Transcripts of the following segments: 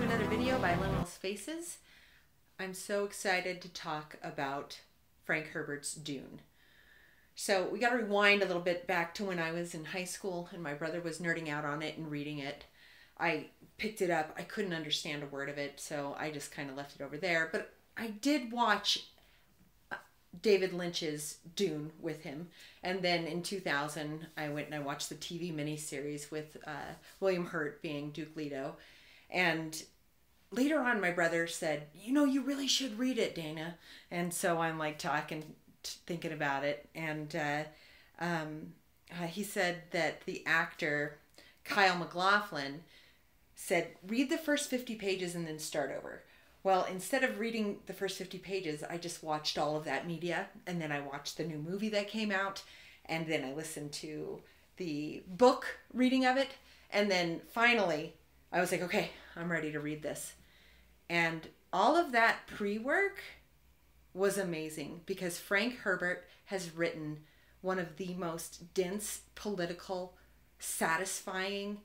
another video by Liminal Spaces. I'm so excited to talk about Frank Herbert's Dune. So we got to rewind a little bit back to when I was in high school and my brother was nerding out on it and reading it. I picked it up. I couldn't understand a word of it, so I just kind of left it over there. But I did watch David Lynch's Dune with him. And then in 2000, I went and I watched the TV miniseries with William Hurt being Duke Leto. And later on, my brother said, you know, you really should read it, Dana. And so I'm like thinking about it. And he said that the actor, Kyle MacLachlan, said, read the first 50 pages and then start over. Well, instead of reading the first 50 pages, I just watched all of that media. And then I watched the new movie that came out. And then I listened to the book reading of it. And then finally, I was like, okay, I'm ready to read this. And all of that pre-work was amazing because Frank Herbert has written one of the most dense, political, satisfying,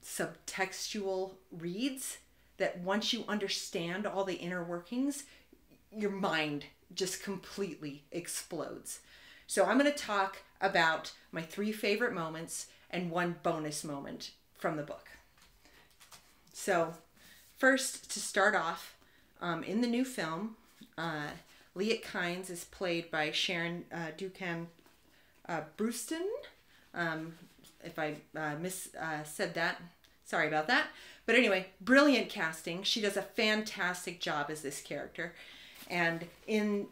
subtextual reads that once you understand all the inner workings, your mind just completely explodes. So I'm going to talk about my 3 favorite moments and 1 bonus moment from the book. So first, to start off, in the new film, Liet Kynes is played by Sharon Duncan Brewston. If I said that, sorry about that. But anyway, brilliant casting. She does a fantastic job as this character. And in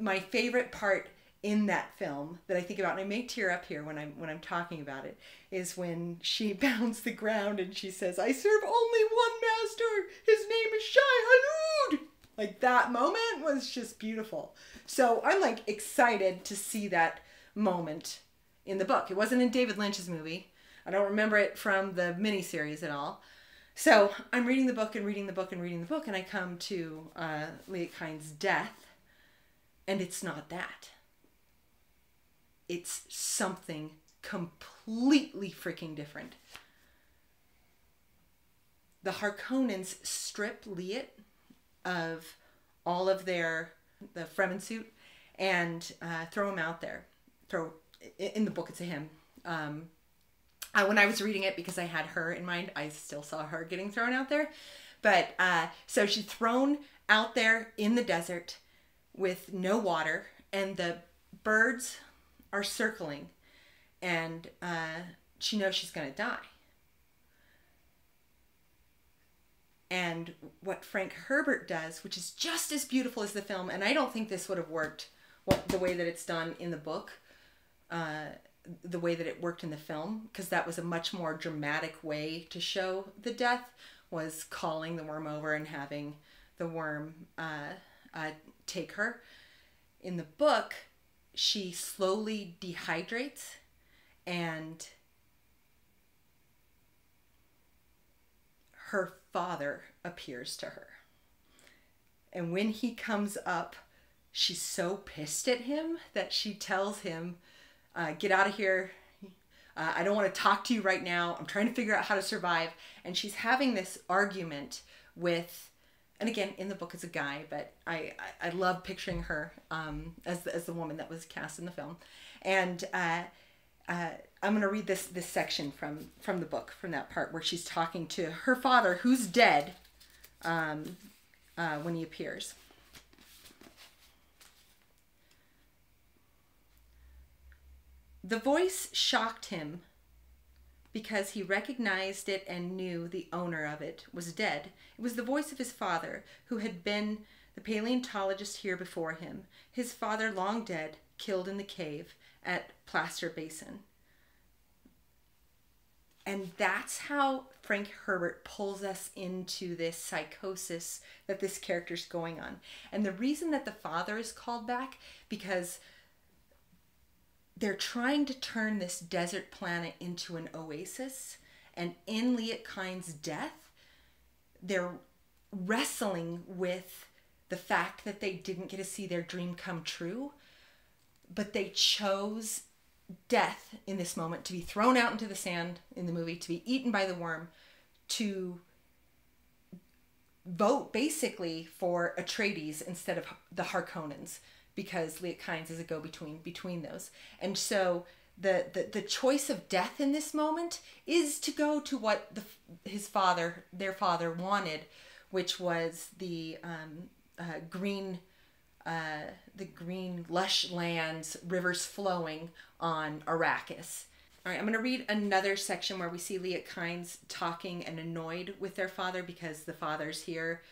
my favorite part in that film that I think about, and I may tear up here when I'm talking about it, is when she pounds the ground and she says, I serve only one master. His name is Shai Hulud. Like, that moment was just beautiful. So I'm like excited to see that moment in the book. It wasn't in David Lynch's movie. I don't remember it from the miniseries at all. So I'm reading the book and reading the book and reading the book, and I come to Liet Kynes' death, and it's not that. It's something completely freaking different. The Harkonnens strip Liet of all of the Fremen suit and throw him out there. In the book, it's a him. When I was reading it, because I had her in mind, I still saw her getting thrown out there. But so she's thrown out there in the desert with no water, and the birds are circling, and she knows she's going to die. And what Frank Herbert does, which is just as beautiful as the film, and I don't think this would have worked the way that it's done in the book, the way that it worked in the film, because that was a much more dramatic way to show the death, was calling the worm over and having the worm take her. In the book, she slowly dehydrates, and her father appears to her. And when he comes up, she's so pissed at him that she tells him, get out of here. I don't want to talk to you right now. I'm trying to figure out how to survive. And she's having this argument with, and again, in the book it's a guy, but I love picturing her as the woman that was cast in the film. And I'm going to read this section from the book, from that part where she's talking to her father, who's dead, when he appears. The voice shocked him because he recognized it and knew the owner of it was dead. It was the voice of his father, who had been the paleontologist here before him. His father, long dead, killed in the cave at Plaster Basin. And that's how Frank Herbert pulls us into this psychosis that this character's going on. And the reason that the father is called back, because they're trying to turn this desert planet into an oasis. And in Liet Kynes' death, they're wrestling with the fact that they didn't get to see their dream come true, but they chose death in this moment, to be thrown out into the sand in the movie, to be eaten by the worm, to vote basically for Atreides instead of the Harkonnens, because Liet Kynes is a go-between between those. And so the choice of death in this moment is to go to what their father wanted, which was the green lush lands, rivers flowing on Arrakis. All right, I'm going to read another section where we see Liet Kynes talking and annoyed with their father because the father's here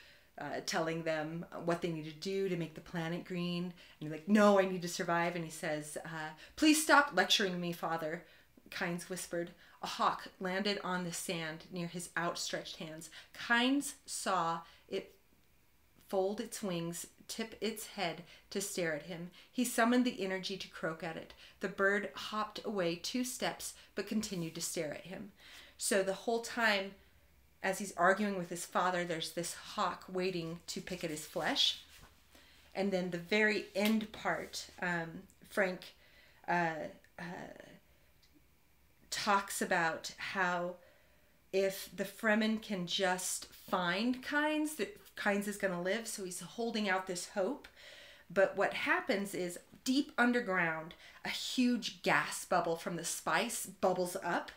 telling them what they need to do to make the planet green. And he's like, no, I need to survive. And he says, please stop lecturing me, father, Kynes whispered. A hawk landed on the sand near his outstretched hands. Kynes saw it fold its wings, tip its head to stare at him. He summoned the energy to croak at it. The bird hopped away 2 steps, but continued to stare at him. So the whole time, as he's arguing with his father, there's this hawk waiting to pick at his flesh. And then the very end part, Frank talks about how if the Fremen can just find Kynes, that Kynes is going to live. So he's holding out this hope. But what happens is deep underground, a huge gas bubble from the spice bubbles up.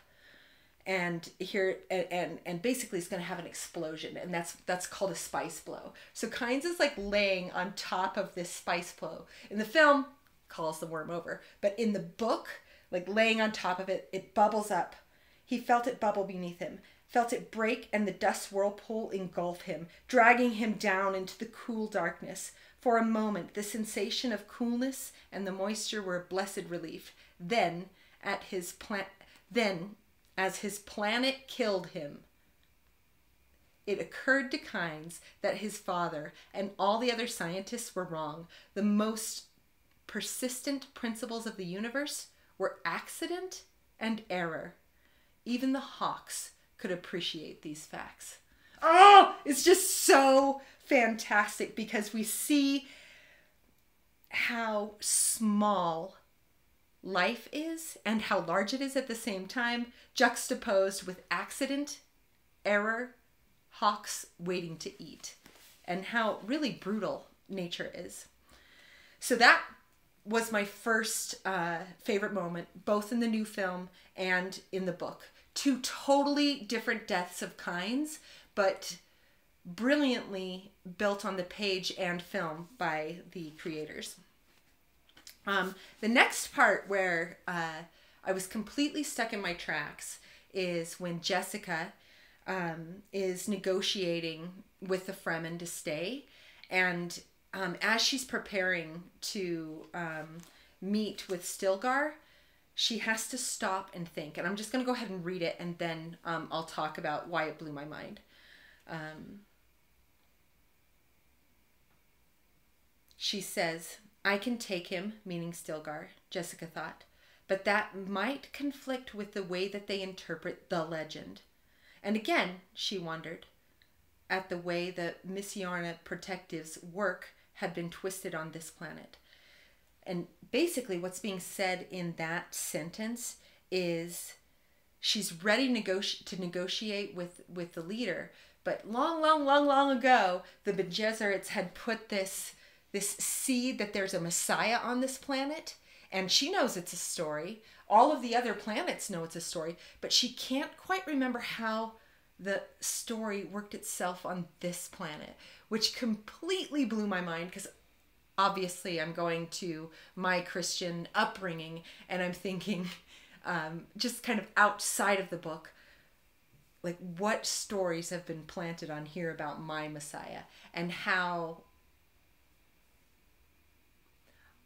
And here, and basically it's going to have an explosion. And that's called a spice blow. So Kynes is like laying on top of this spice blow. In the film, calls the worm over. But in the book, like laying on top of it, it bubbles up. He felt it bubble beneath him, felt it break, and the dust whirlpool engulf him, dragging him down into the cool darkness. For a moment, the sensation of coolness and the moisture were a blessed relief. Then, as his planet killed him, it occurred to Kynes that his father and all the other scientists were wrong. The most persistent principles of the universe were accident and error. Even the hawks could appreciate these facts. Oh, it's just so fantastic because we see how small life is and how large it is at the same time, juxtaposed with accident, error, hawks waiting to eat, and how really brutal nature is. So that was my first favorite moment, both in the new film and in the book. 2 totally different deaths of Kynes, but brilliantly built on the page and film by the creators. The next part where I was completely stuck in my tracks is when Jessica is negotiating with the Fremen to stay. And as she's preparing to meet with Stilgar, she has to stop and think. And I'm just going to go ahead and read it, and then I'll talk about why it blew my mind. She says, I can take him, meaning Stilgar, Jessica thought, but that might conflict with the way that they interpret the legend. And again, she wondered at the way the Missiarna Protectives' work had been twisted on this planet. And basically what's being said in that sentence is she's ready to negotiate with the leader. But long ago, the Bene Gesserits had put this seed that there's a Messiah on this planet. And she knows it's a story. All of the other planets know it's a story. But she can't quite remember how the story worked itself on this planet, which completely blew my mind because obviously I'm going to my Christian upbringing and I'm thinking just kind of outside of the book, like what stories have been planted on here about my Messiah and how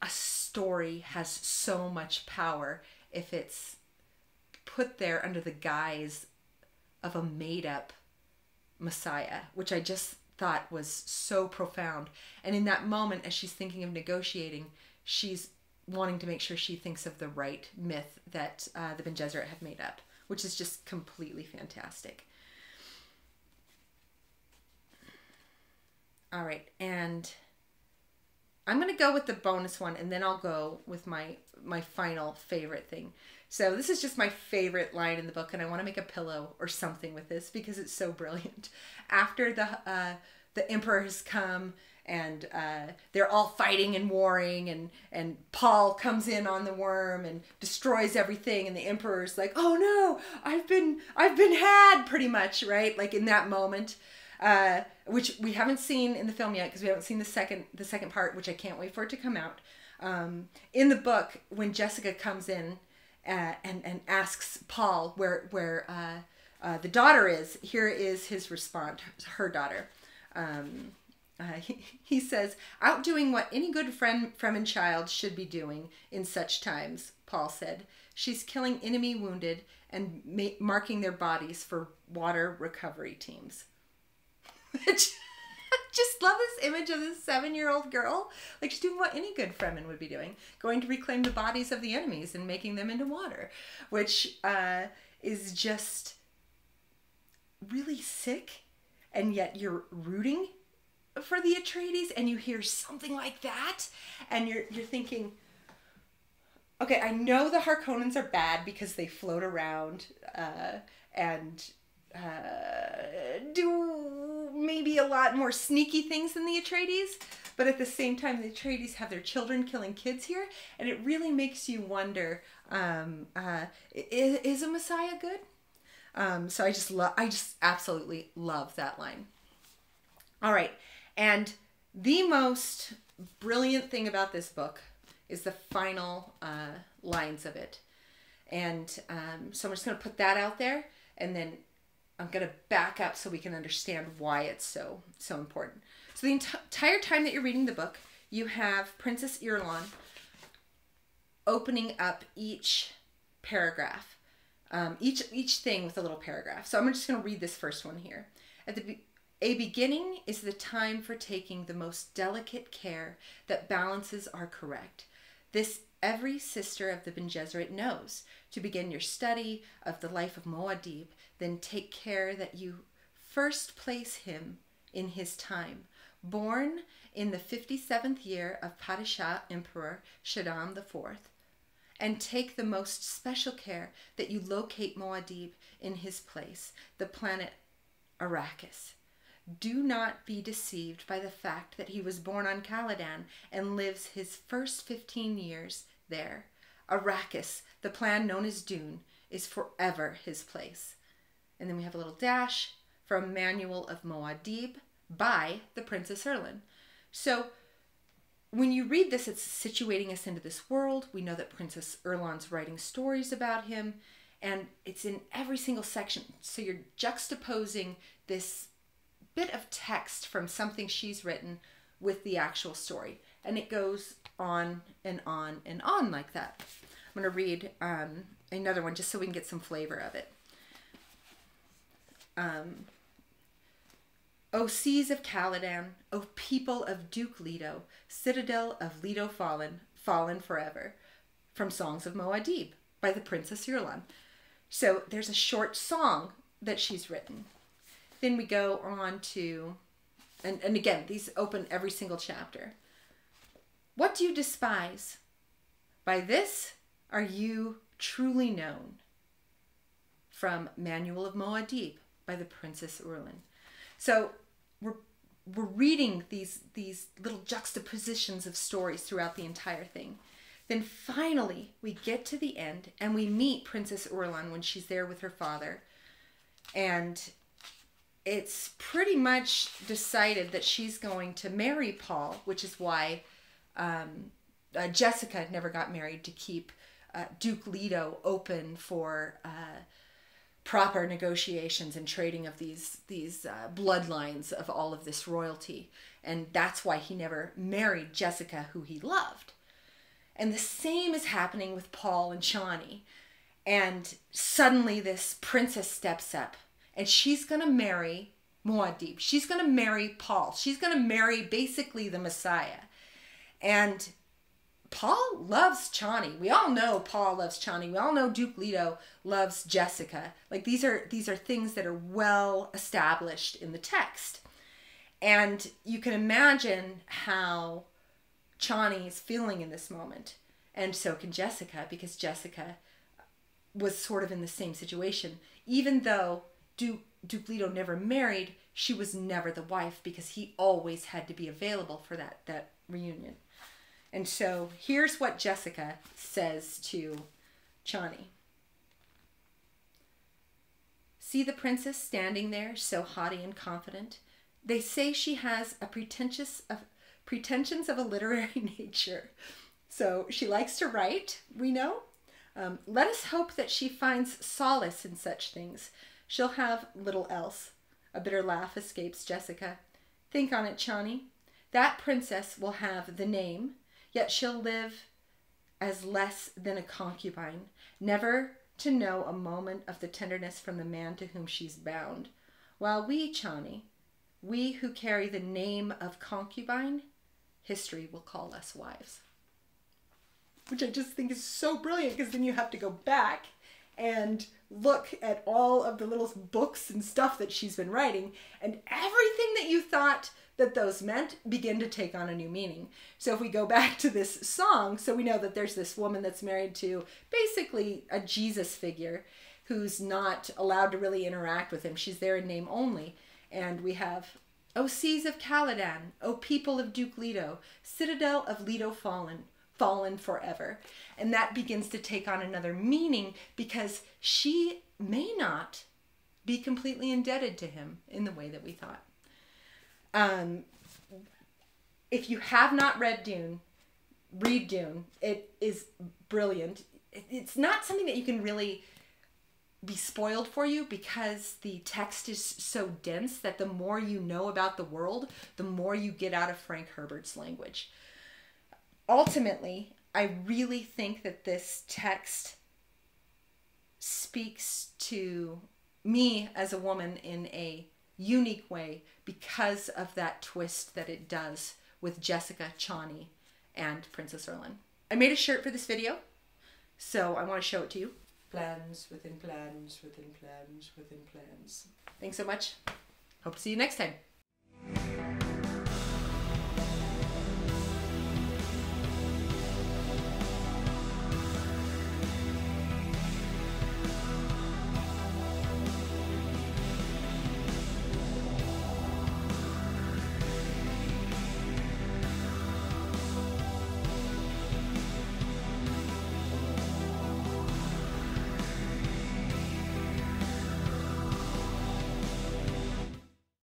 a story has so much power if it's put there under the guise of a made-up Messiah, which I just thought was so profound. And in that moment, as she's thinking of negotiating, she's wanting to make sure she thinks of the right myth that the Bene Gesserit have made up, which is just completely fantastic. All right, and I'm going to go with the bonus one, and then I'll go with my final favorite thing. So this is just my favorite line in the book, and I want to make a pillow or something with this because it's so brilliant. After the emperor has come, and they're all fighting and warring, and Paul comes in on the worm and destroys everything, and the emperor's like, oh no, I've been had, pretty much, right? Like in that moment, which we haven't seen in the film yet, because we haven't seen the second part, which I can't wait for it to come out. In the book, when Jessica comes in and asks Paul where the daughter is, here is his response, her daughter. He says, outdoing what any good Fremen child should be doing in such times, Paul said. She's killing enemy wounded and marking their bodies for water recovery teams. Just love this image of this 7-year-old girl. Like, she's doing what any good Fremen would be doing. Going to reclaim the bodies of the enemies and making them into water. Which is just really sick. And yet you're rooting for the Atreides, and you hear something like that, and you're thinking, okay, I know the Harkonnens are bad because they float around and do maybe a lot more sneaky things than the Atreides, but at the same time, the Atreides have their children killing kids here, and it really makes you wonder, is a Messiah good? So I just absolutely love that line. All right. And the most brilliant thing about this book is the final lines of it. And so I'm just going to put that out there, and then I'm going to back up so we can understand why it's so important. So the entire time that you're reading the book, you have Princess Irulan opening up each paragraph, each thing with a little paragraph. So I'm just going to read this first one here. A beginning is the time for taking the most delicate care that balances are correct. This every sister of the Bene Gesserit knows. To begin your study of the life of Muad'Dib, then take care that you first place him in his time. Born in the 57th year of Padishah Emperor Shaddam IV, and take the most special care that you locate Muad'Dib in his place, the planet Arrakis. Do not be deceived by the fact that he was born on Caladan and lives his first 15 years there. Arrakis, the plan known as Dune, is forever his place. And then we have a little dash from Manual of Muad'Dib by the Princess Irulan. So when you read this, it's situating us into this world. We know that Princess Irulan's writing stories about him, and it's in every single section. So you're juxtaposing this bit of text from something she's written with the actual story, and it goes on and on and on like that. I'm going to read another one just so we can get some flavor of it. O seas of Caladan, O people of Duke Leto, citadel of Leto fallen forever, from Songs of Muad'Dib by the Princess Irulan. So there's a short song that she's written. Then we go on to, and again, these open every single chapter. What do you despise? By this are you truly known. From Manual of Muad'Dib by the Princess Irulan. So we're reading these little juxtapositions of stories throughout the entire thing. Then finally we get to the end and we meet Princess Irulan when she's there with her father, and it's pretty much decided that she's going to marry Paul, which is why Jessica never got married, to keep Duke Leto open for proper negotiations and trading of these bloodlines of all of this royalty. And that's why he never married Jessica, who he loved. And the same is happening with Paul and Chani. And suddenly this princess steps up, and she's going to marry Muad'Dib. She's going to marry Paul. She's going to marry basically the Messiah. And Paul loves Chani. We all know Paul loves Chani. We all know Duke Leto loves Jessica. Like, these are things that are well established in the text. And you can imagine how Chani is feeling in this moment. And so can Jessica, because Jessica was sort of in the same situation. Even though Duke Leto never married, she was never the wife because he always had to be available for that reunion. And so here's what Jessica says to Chani. See the princess standing there, so haughty and confident. They say she has a pretensions of a literary nature. So she likes to write, we know. Let us hope that she finds solace in such things. She'll have little else. A bitter laugh escapes Jessica. Think on it, Chani. That princess will have the name, yet she'll live as less than a concubine, never to know a moment of the tenderness from the man to whom she's bound. While we, Chani, we who carry the name of concubine, history will call us wives. Which I just think is so brilliant, because then you have to go back and look at all of the little books and stuff that she's been writing, and everything that you thought that those meant begin to take on a new meaning. So if we go back to this song, so we know that there's this woman that's married to basically a Jesus figure who's not allowed to really interact with him. She's there in name only. And we have, O seas of Caladan, O people of Duke Leto, citadel of Leto fallen forever. And that begins to take on another meaning, because she may not be completely indebted to him in the way that we thought. If you have not read Dune, read Dune. It is brilliant. It's not something that you can really be spoiled for you, because the text is so dense that the more you know about the world, the more you get out of Frank Herbert's language. Ultimately, I really think that this text speaks to me as a woman in a unique way because of that twist that it does with Jessica, Chani, and Princess Erlin. I made a shirt for this video, so I want to show it to you. Plans within plans within plans within plans. Thanks so much. Hope to see you next time.